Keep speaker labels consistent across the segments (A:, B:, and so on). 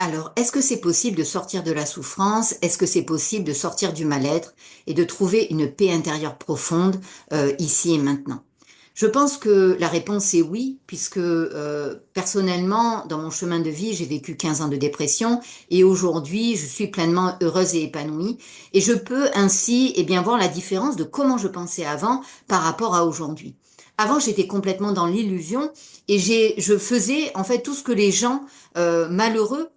A: Alors, est-ce que c'est possible de sortir de la souffrance? Est-ce que c'est possible de sortir du mal-être et de trouver une paix intérieure profonde ici et maintenant? Je pense que la réponse est oui, puisque personnellement, dans mon chemin de vie, j'ai vécu 15 ans de dépression et aujourd'hui, je suis pleinement heureuse et épanouie. Et je peux ainsi bien, voir la différence de comment je pensais avant par rapport à aujourd'hui. Avant, j'étais complètement dans l'illusion et je faisais en fait tout ce que les gens malheureux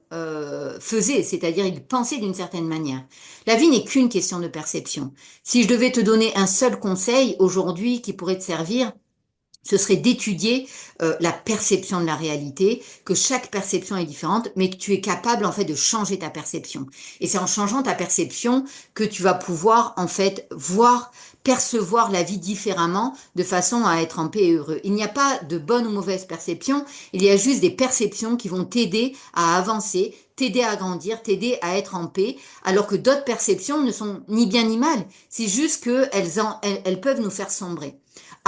A: faisaient, c'est-à-dire ils pensaient d'une certaine manière. La vie n'est qu'une question de perception. Si je devais te donner un seul conseil aujourd'hui qui pourrait te servir, ce serait d'étudier la perception de la réalité, que chaque perception est différente, mais que tu es capable en fait de changer ta perception. Et c'est en changeant ta perception que tu vas pouvoir en fait voir, percevoir la vie différemment, de façon à être en paix et heureux. Il n'y a pas de bonne ou mauvaise perception, il y a juste des perceptions qui vont t'aider à avancer, t'aider à grandir, t'aider à être en paix, alors que d'autres perceptions ne sont ni bien ni mal. C'est juste qu'elles peuvent nous faire sombrer.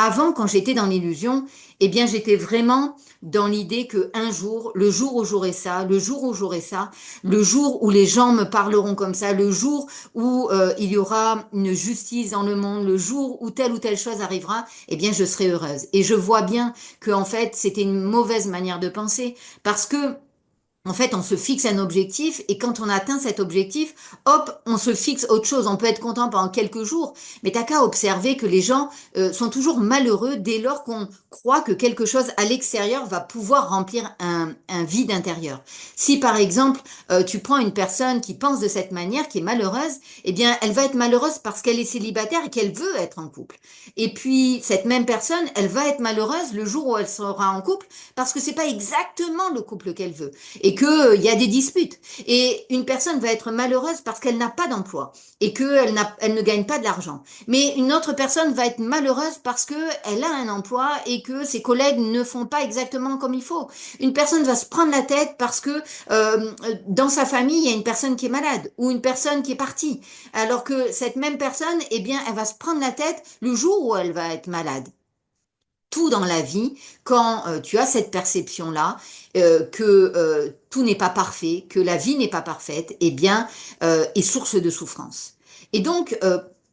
A: Avant, quand j'étais dans l'illusion, j'étais vraiment dans l'idée que un jour, le jour où j'aurai ça, le jour où j'aurai ça, le jour où les gens me parleront comme ça, le jour où il y aura une justice dans le monde, le jour où telle ou telle chose arrivera, je serai heureuse. Et je vois bien que en fait, c'était une mauvaise manière de penser parce que en fait, on se fixe un objectif et quand on atteint cet objectif, hop, on se fixe autre chose. On peut être content pendant quelques jours, mais t'as qu'à observer que les gens sont toujours malheureux dès lors qu'on croit que quelque chose à l'extérieur va pouvoir remplir un vide intérieur. Si par exemple, tu prends une personne qui pense de cette manière, qui est malheureuse, elle va être malheureuse parce qu'elle est célibataire et qu'elle veut être en couple. Et puis, cette même personne, elle va être malheureuse le jour où elle sera en couple parce que c'est pas exactement le couple qu'elle veut et qu'il y a des disputes. Et une personne va être malheureuse parce qu'elle n'a pas d'emploi et elle ne gagne pas de l'argent. Mais une autre personne va être malheureuse parce qu'elle a un emploi et que ses collègues ne font pas exactement comme il faut. Une personne va se prendre la tête parce que dans sa famille, il y a une personne qui est malade ou une personne qui est partie. Alors que cette même personne, elle va se prendre la tête le jour où elle va être malade. Tout dans la vie, quand tu as cette perception-là, que tout n'est pas parfait, que la vie n'est pas parfaite, est source de souffrance. Et donc,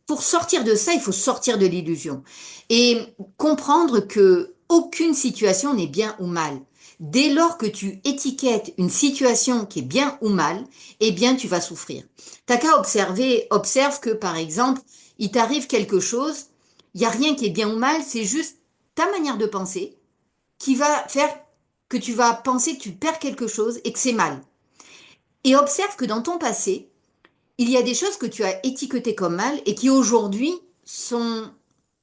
A: pour sortir de ça, il faut sortir de l'illusion et comprendre que aucune situation n'est bien ou mal. Dès lors que tu étiquettes une situation qui est bien ou mal, tu vas souffrir. T'as qu'à observer, observe que par exemple, il t'arrive quelque chose, il n'y a rien qui est bien ou mal, c'est juste ta manière de penser qui va faire que tu vas penser que tu perds quelque chose et que c'est mal. Et observe que dans ton passé, il y a des choses que tu as étiquetées comme mal et qui aujourd'hui sont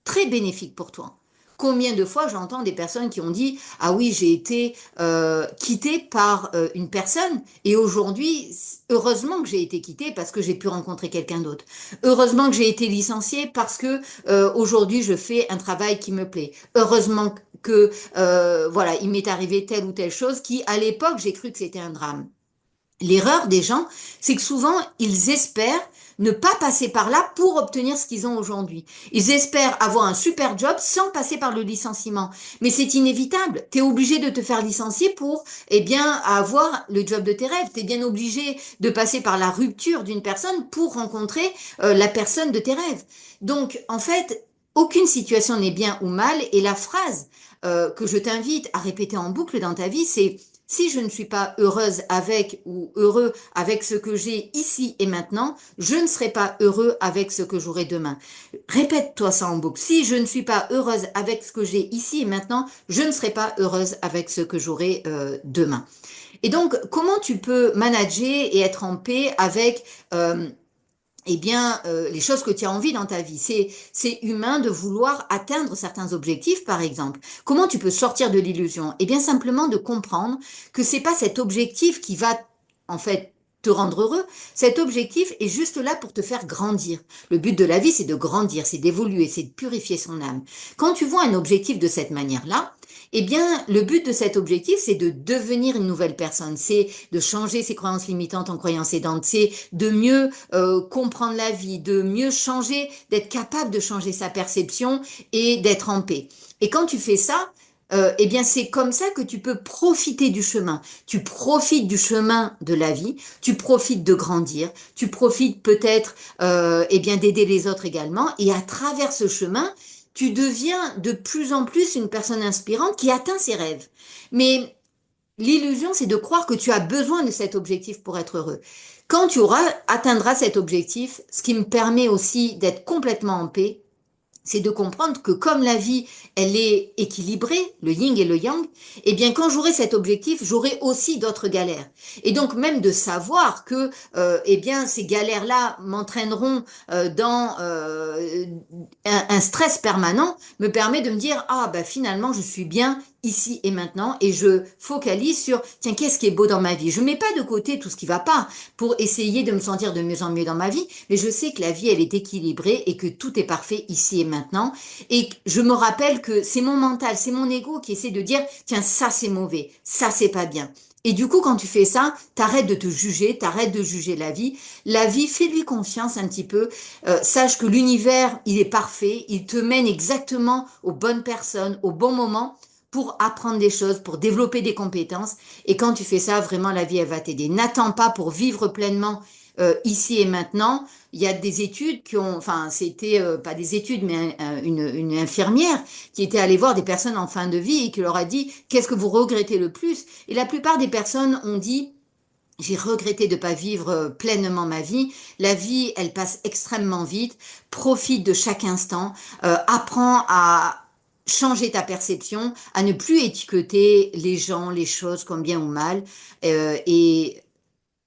A: très bénéfiques pour toi. Combien de fois j'entends des personnes qui ont dit ah oui j'ai été quittée par une personne et aujourd'hui heureusement que j'ai été quittée parce que j'ai pu rencontrer quelqu'un d'autre. Heureusement que j'ai été licenciée parce que aujourd'hui je fais un travail qui me plaît. Heureusement que voilà il m'est arrivé telle ou telle chose qui à l'époque j'ai cru que c'était un drame. L'erreur des gens, c'est que souvent, ils espèrent ne pas passer par là pour obtenir ce qu'ils ont aujourd'hui. Ils espèrent avoir un super job sans passer par le licenciement. Mais c'est inévitable. Tu es obligé de te faire licencier pour, avoir le job de tes rêves. Tu es bien obligé de passer par la rupture d'une personne pour rencontrer la personne de tes rêves. Donc, en fait, aucune situation n'est bien ou mal. Et la phrase que je t'invite à répéter en boucle dans ta vie, c'est si je ne suis pas heureuse avec ou heureux avec ce que j'ai ici et maintenant, je ne serai pas heureux avec ce que j'aurai demain. Répète-toi ça en boucle. Si je ne suis pas heureuse avec ce que j'ai ici et maintenant, je ne serai pas heureuse avec ce que j'aurai demain. Et donc, comment tu peux manager et être en paix avec les choses que tu as envie dans ta vie. C'est humain de vouloir atteindre certains objectifs, par exemple. Comment tu peux sortir de l'illusion? Eh bien, simplement de comprendre que c'est pas cet objectif qui va, en fait, te rendre heureux. Cet objectif est juste là pour te faire grandir. Le but de la vie, c'est de grandir, c'est d'évoluer, c'est de purifier son âme. Quand tu vois un objectif de cette manière-là, le but de cet objectif, c'est de devenir une nouvelle personne, c'est de changer ses croyances limitantes en croyances aidantes, c'est de mieux comprendre la vie, de mieux changer, d'être capable de changer sa perception et d'être en paix. Et quand tu fais ça, eh bien c'est comme ça que tu peux profiter du chemin. Tu profites du chemin de la vie, tu profites de grandir, tu profites peut-être eh bien d'aider les autres également, et à travers ce chemin, tu deviens de plus en plus une personne inspirante qui atteint ses rêves. Mais l'illusion, c'est de croire que tu as besoin de cet objectif pour être heureux. Quand tu atteindras cet objectif, ce qui me permet aussi d'être complètement en paix, c'est de comprendre que comme la vie, elle est équilibrée, le yin et le yang, eh bien quand j'aurai cet objectif, j'aurai aussi d'autres galères. Et donc même de savoir que eh bien ces galères-là m'entraîneront dans un stress permanent me permet de me dire ah bah finalement je suis bien ici et maintenant et je focalise sur tiens qu'est-ce qui est beau dans ma vie. Je mets pas de côté tout ce qui va pas pour essayer de me sentir de mieux en mieux dans ma vie, mais je sais que la vie elle est équilibrée et que tout est parfait ici et maintenant. Et je me rappelle que c'est mon mental, c'est mon ego qui essaie de dire tiens ça c'est mauvais, ça c'est pas bien. Et du coup, quand tu fais ça, t'arrêtes de te juger, t'arrêtes de juger la vie. La vie, fais-lui confiance un petit peu. Sache que l'univers, il est parfait. Il te mène exactement aux bonnes personnes, au bon moment pour apprendre des choses, pour développer des compétences. Et quand tu fais ça, vraiment, la vie, elle va t'aider. N'attends pas pour vivre pleinement ici et maintenant. Il y a des études qui ont, enfin, c'était pas des études, mais une infirmière qui était allée voir des personnes en fin de vie et qui leur a dit, qu'est-ce que vous regrettez le plus? Et la plupart des personnes ont dit, j'ai regretté de ne pas vivre pleinement ma vie. La vie, elle passe extrêmement vite. Profite de chaque instant. Apprends à changer ta perception, à ne plus étiqueter les gens, les choses comme bien ou mal. Et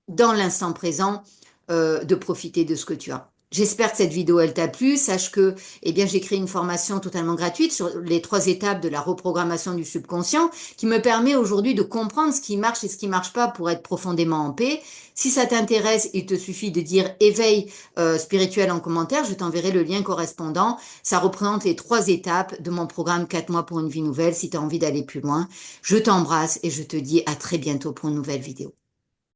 A: dans l'instant présent, de profiter de ce que tu as. J'espère que cette vidéo, elle t'a plu. Sache que, eh bien, j'ai créé une formation totalement gratuite sur les 3 étapes de la reprogrammation du subconscient qui me permet aujourd'hui de comprendre ce qui marche et ce qui marche pas pour être profondément en paix. Si ça t'intéresse, il te suffit de dire éveil spirituel en commentaire. Je t'enverrai le lien correspondant. Ça représente les 3 étapes de mon programme 4 mois pour une vie nouvelle si tu as envie d'aller plus loin. Je t'embrasse et je te dis à très bientôt pour une nouvelle vidéo.